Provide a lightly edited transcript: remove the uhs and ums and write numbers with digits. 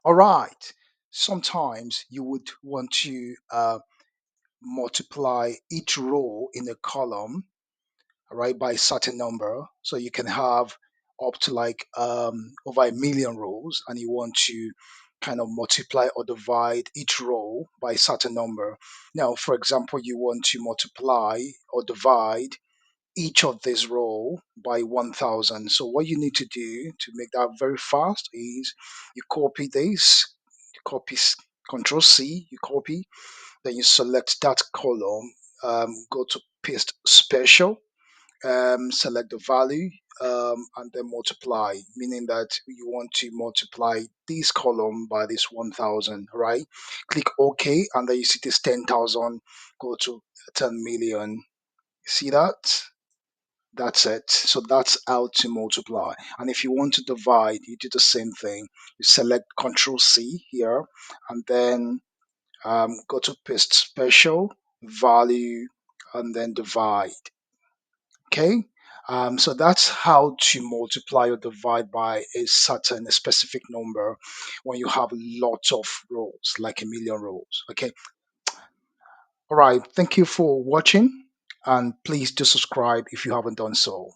All right. Sometimes you would want to multiply each row in a column, right, by a certain number. So you can have up to like over a million rows, and you want to kind of multiply or divide each row by a certain number. Now, for example, you want to multiply or divide each of this row by 1000. So what you need to do to make that very fast is you copy this, you copy Control C, you copy, then you select that column, go to paste special, select the value, and then multiply, meaning that you want to multiply this column by this 1000, right? Click OK, and then you see this 10,000 go to 10 million. See that? That's it. So that's how to multiply. And if you want to divide, you do the same thing. You select Control C here, and then go to paste special, value, and then divide. Okay. So that's how to multiply or divide by a specific number when you have lots of rows, like a million rows. Okay. All right. Thank you for watching, and please do subscribe if you haven't done so.